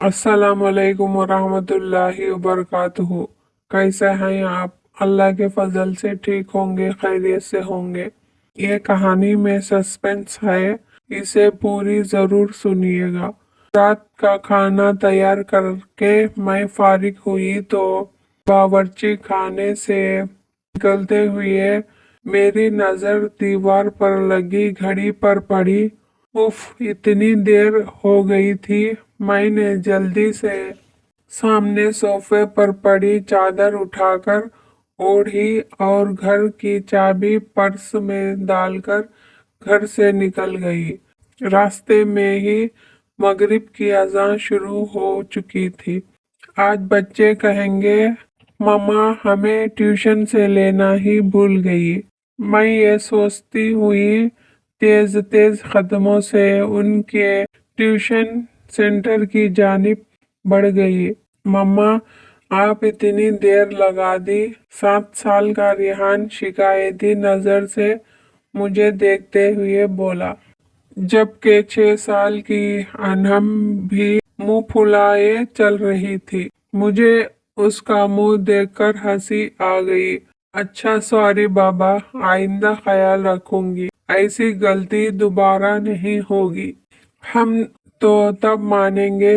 अस्सलाम वालेकुम वरहमतुल्लाहि वबरकातुहू। कैसे हैं आप? अल्लाह के फजल से ठीक होंगे, खैरियत से होंगे। ये कहानी में सस्पेंस है, इसे पूरी जरूर सुनिएगा। रात का खाना तैयार करके मैं फारिग हुई तो बावर्ची खाने से निकलते हुए मेरी नजर दीवार पर लगी घड़ी पर पड़ी। उफ, इतनी देर हो गई थी। मैंने जल्दी से सामने सोफे पर पड़ी चादर उठाकर ओढ़ी और घर की चाबी पर्स में डालकर घर से निकल गई। रास्ते में ही मगरिब की अजान शुरू हो चुकी थी। आज बच्चे कहेंगे मम्मा हमें ट्यूशन से लेना ही भूल गई। मैं ये सोचती हुई तेज तेज कदमों से उनके ट्यूशन सेंटर की जानिब बढ़ गई। मम्मा आप इतनी देर लगा दी। 7 साल का रिहान शिकायती नजर से मुझे देखते हुए बोला, जबकि 6 साल की अनहम भी मुंह फुलाए चल रही थी। मुझे उसका मुंह देखकर हंसी आ गई। अच्छा सॉरी बाबा, आइंदा ख्याल रखूंगी, ऐसी गलती दोबारा नहीं होगी। हम तो तब मानेंगे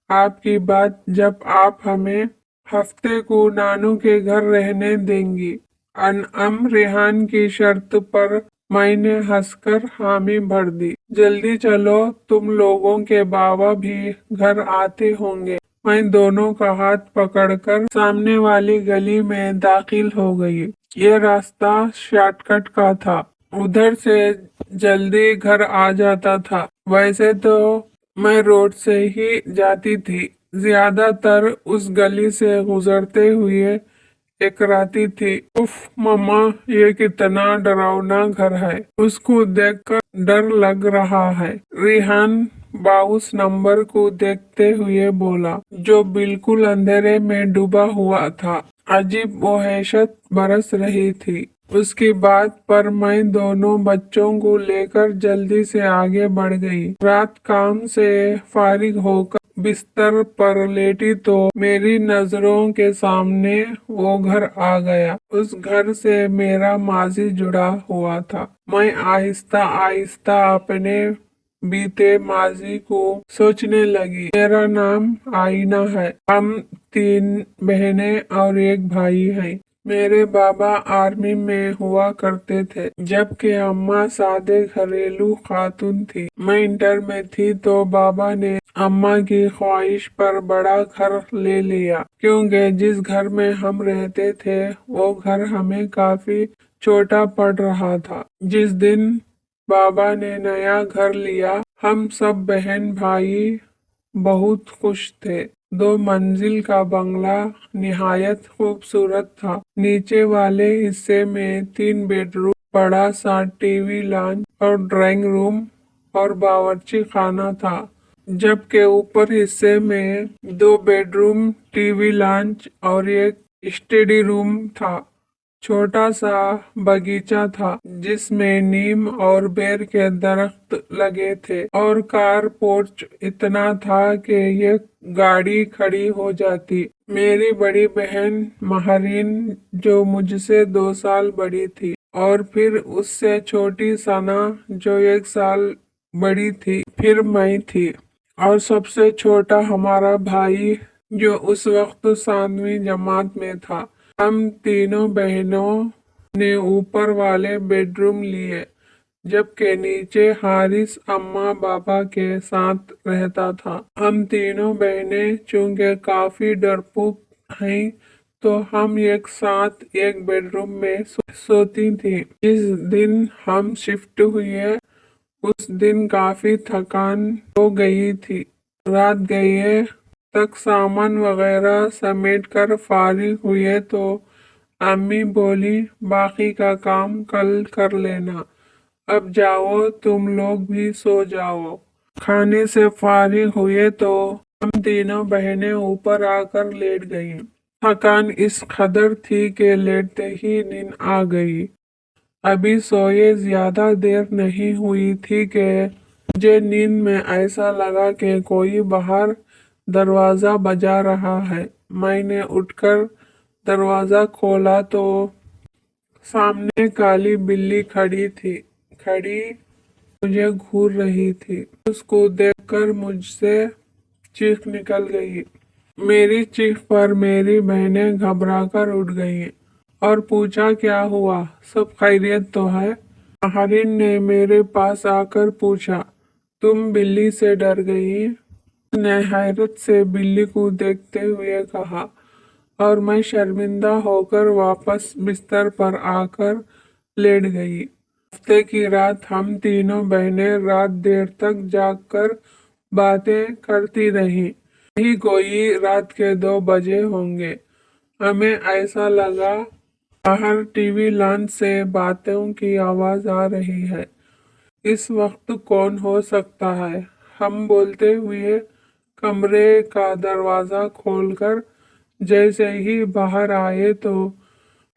आपकी बात जब आप हमें हफ्ते को नानू के घर रहने देंगी। अनअम रेहान की शर्त पर मैंने हंसकर हामी भर दी। जल्दी चलो, तुम लोगों के बाबा भी घर आते होंगे। मैं दोनों का हाथ पकड़कर सामने वाली गली में दाखिल हो गई। ये रास्ता शॉर्टकट का था, उधर से जल्दी घर आ जाता था। वैसे तो मैं रोड से ही जाती थी, ज्यादातर उस गली से गुजरते हुए एकराती थी। उफ मम्मा, ये कितना डरावना घर है, उसको देखकर डर लग रहा है। रिहान बाउस नंबर को देखते हुए बोला, जो बिल्कुल अंधेरे में डूबा हुआ था। अजीब वहशत बरस रही थी उसकी बात पर। मैं दोनों बच्चों को लेकर जल्दी से आगे बढ़ गई। रात काम से फारिग होकर बिस्तर पर लेटी तो मेरी नजरों के सामने वो घर आ गया। उस घर से मेरा माजी जुड़ा हुआ था। मैं आहिस्ता आहिस्ता अपने बीते माजी को सोचने लगी। मेरा नाम आईना है। हम 3 बहनें और एक भाई हैं। मेरे बाबा आर्मी में हुआ करते थे, जबकि अम्मा सादे घरेलू खातून थी। मैं इंटर में थी तो बाबा ने अम्मा की ख्वाहिश पर बड़ा घर ले लिया, क्योंकि जिस घर में हम रहते थे वो घर हमें काफी छोटा पड़ रहा था। जिस दिन बाबा ने नया घर लिया, हम सब बहन भाई बहुत खुश थे। 2 मंजिल का बंगला निहायत खूबसूरत था। नीचे वाले हिस्से में 3 बेडरूम, बड़ा सा टीवी लॉन्च और ड्राइंग रूम और बावर्ची खाना था, जबकि ऊपर हिस्से में 2 बेडरूम, टीवी लॉन्च और एक स्टडी रूम था। छोटा सा बगीचा था जिसमें नीम और बेर के दरख्त लगे थे और कार पोर्च इतना था कि ये गाड़ी खड़ी हो जाती। मेरी बड़ी बहन महरीन, जो मुझसे 2 साल बड़ी थी, और फिर उससे छोटी सना जो 1 साल बड़ी थी, फिर मैं थी, और सबसे छोटा हमारा भाई जो उस वक्त 7वीं जमात में था। हम तीनों बहनों ने ऊपर वाले बेडरूम लिए, जबकि नीचे हारिस अम्मा बाबा के साथ रहता था। हम तीनों बहनें चूंकि काफी डरपोक हैं तो हम एक साथ एक बेडरूम में सोती थी। जिस दिन हम शिफ्ट हुए उस दिन काफी थकान हो गई थी। रात गए तक सामान वगैरह समेट कर फारिग हुए तो अम्मी बोली, बाकी का काम कल कर लेना, अब जाओ तुम लोग भी सो जाओ। खाने से फारिग हुए तो हम तीनों बहनें ऊपर आकर लेट गईं। थकान इस कदर थी कि लेटते ही नींद आ गई। अभी सोए ज्यादा देर नहीं हुई थी कि मुझे नींद में ऐसा लगा कि कोई बाहर दरवाजा बजा रहा है। मैंने उठकर दरवाजा खोला तो सामने काली बिल्ली खड़ी थी। खड़ी मुझे घूर रही थी। उसको देखकर मुझसे चीख निकल गई। मेरी चीख पर मेरी बहनें घबराकर उठ गईं और पूछा, क्या हुआ, सब खैरियत तो है? माहरीन ने मेरे पास आकर पूछा, तुम बिल्ली से डर गई? उसने हैरत से बिल्ली को देखते हुए कहा और मैं शर्मिंदा होकर वापस बिस्तर पर आकर लेट गई। हफ्ते की रात हम तीनों बहनें रात देर तक जागकर बातें करती रहीं। ही कोई रात के 2 बजे होंगे। हमें ऐसा लगा बाहर टीवी लॉन्च से बातों की आवाज आ रही है। इस वक्त कौन हो सकता है? हम बोलते हुए कमरे का दरवाजा खोलकर जैसे ही बाहर आए तो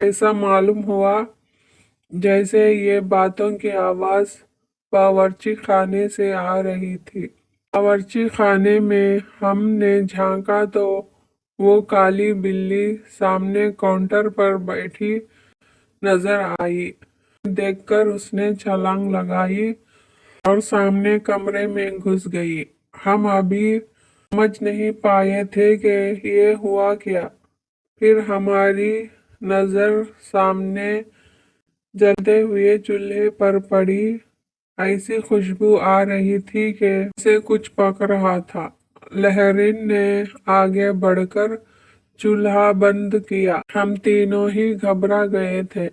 ऐसा मालूम हुआ जैसे ये बातों की आवाज बावर्ची खाने से आ रही थी। बावर्ची खाने में हमने झांका तो वो काली बिल्ली सामने काउंटर पर बैठी नजर आई। देखकर उसने छलांग लगाई और सामने कमरे में घुस गई। हम अभी समझ नहीं पाए थे कि ये हुआ क्या। फिर हमारी नजर सामने जलते हुए चूल्हे पर पड़ी। ऐसी खुशबू आ रही थी कि जैसे कुछ पक रहा था। लहरीन ने आगे बढ़कर चूल्हा बंद किया। हम तीनों ही घबरा गए थे।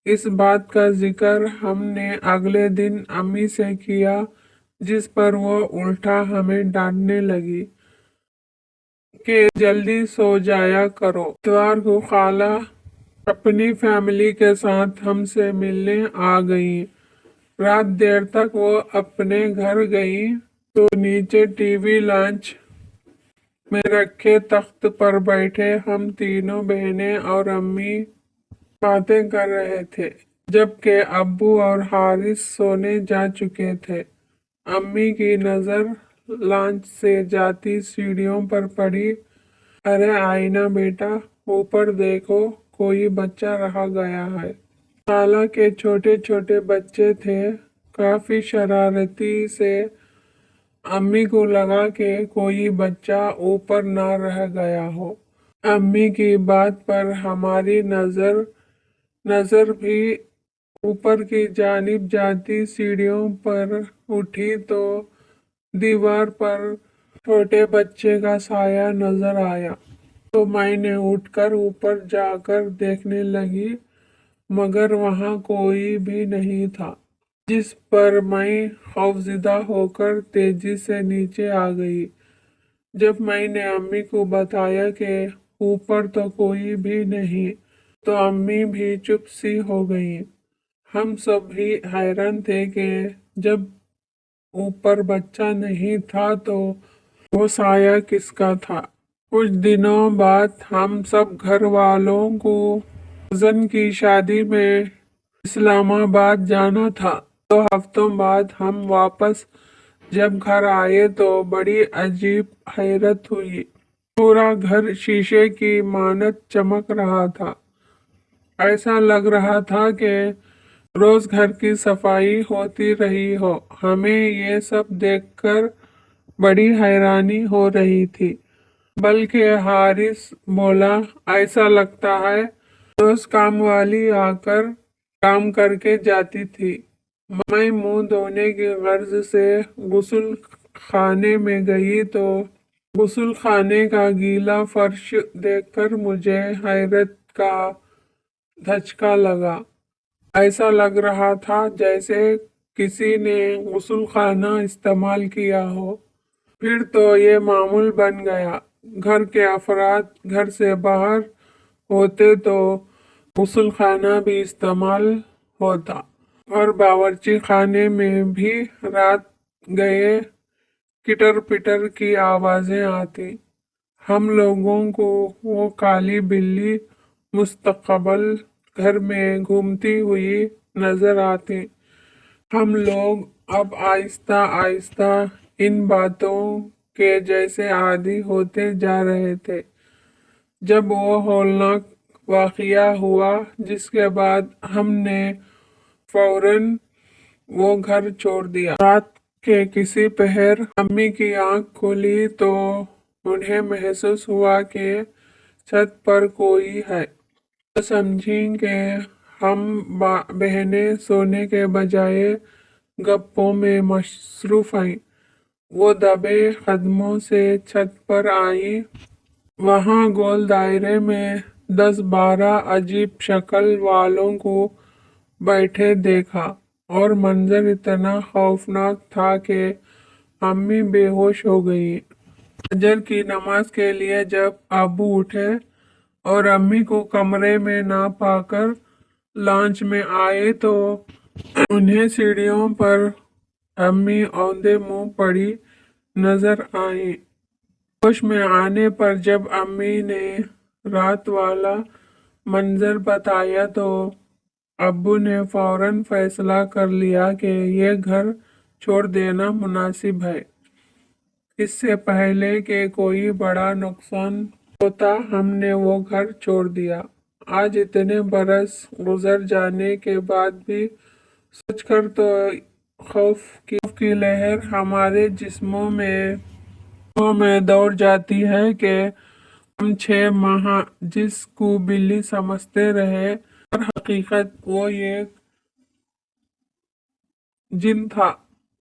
इस बात का जिक्र हमने अगले दिन अम्मी से किया, जिस पर वो उल्टा हमें डांटने लगी कि जल्दी सो जाया करो। इतवार को खाला अपनी फैमिली के साथ हमसे मिलने आ गई। रात देर तक वो अपने घर गई तो नीचे टीवी लॉन्च में रखे तख्त पर बैठे हम तीनों बहनें और अम्मी बातें कर रहे थे, जबकि अब्बू और हारिस सोने जा चुके थे। अम्मी की नजर लॉन्च से जाती सीढ़ियों पर पड़ी। अरे आईना बेटा, ऊपर देखो, कोई बच्चा रह गया है। खाला के छोटे छोटे बच्चे थे। काफी शरारती से अम्मी को लगा कि कोई बच्चा ऊपर ना रह गया हो। अम्मी की बात पर हमारी नजर भी ऊपर की जानिब जाती सीढ़ियों पर उठी तो दीवार पर छोटे बच्चे का साया नजर आया। तो मैंने उठकर ऊपर जाकर देखने लगी, मगर वहां कोई भी नहीं था, जिस पर मैं खौफजदा होकर तेजी से नीचे आ गई। जब मैंने अम्मी को बताया कि ऊपर तो कोई भी नहीं, तो अम्मी भी चुप सी हो गई। हम सब भी हैरान थे कि जब ऊपर बच्चा नहीं था तो वो साया किसका था। कुछ दिनों बाद हम सब घर वालों को कजन की शादी में इस्लामाबाद जाना था। 2 हफ्तों बाद हम वापस जब घर आए तो बड़ी अजीब हैरत हुई। पूरा घर शीशे की मानत चमक रहा था। ऐसा लग रहा था कि रोज घर की सफाई होती रही हो। हमें ये सब देखकर बड़ी हैरानी हो रही थी। बल्कि हारिस बोला, ऐसा लगता है रोज काम वाली आकर काम करके जाती थी। मैं मुंह धोने की गर्ज से गुस्ल खाने में गई तो गुस्ल खाने का गीला फर्श देखकर मुझे हैरत का धचका लगा। ऐसा लग रहा था जैसे किसी ने गुस्ल खाना इस्तेमाल किया हो। फिर तो ये मामूल बन गया। घर के अफराद घर से बाहर होते तो गुस्ल खाना भी इस्तेमाल होता और बावर्ची खाने में भी रात गए किटर पिटर की आवाजें आती। हम लोगों को वो काली बिल्ली मुस्तकबल घर में घूमती हुई नजर आती। हम लोग अब आहिस्ता आहिस्ता इन बातों के जैसे आदी होते जा रहे थे जब वो हौलनाक वाकया हुआ, जिसके बाद हमने फौरन वो घर छोड़ दिया। रात के किसी पहर अम्मी की आंख खुली तो उन्हें महसूस हुआ कि छत पर कोई है। तो समझी कि हम बहनें सोने के बजाय गप्पों में मसरूफ हैं। वो दबे कदमों से छत पर आई। वहां गोल दायरे में 10-12 अजीब शक्ल वालों को बैठे देखा और मंजर इतना खौफनाक था कि अम्मी बेहोश हो गई। फजर की नमाज के लिए जब अबू उठे और अम्मी को कमरे में ना पाकर लॉन्च में आए तो उन्हें सीढ़ियों पर अम्मी औंधे मुंह पड़ी नजर आई। होश में आने पर जब अम्मी ने रात वाला मंजर बताया तो अब्बू ने फौरन फैसला कर लिया कि ये घर छोड़ देना मुनासिब है। इससे पहले कि कोई बड़ा नुकसान होता, हमने वो घर छोड़ दिया। आज इतने बरस गुजर जाने के बाद भी सोचकर तो खौफ की लहर हमारे जिस्मों में दौड़ जाती है कि हम 6 माह जिसको बिल्ली समझते रहे और हकीकत वो ये जिन था।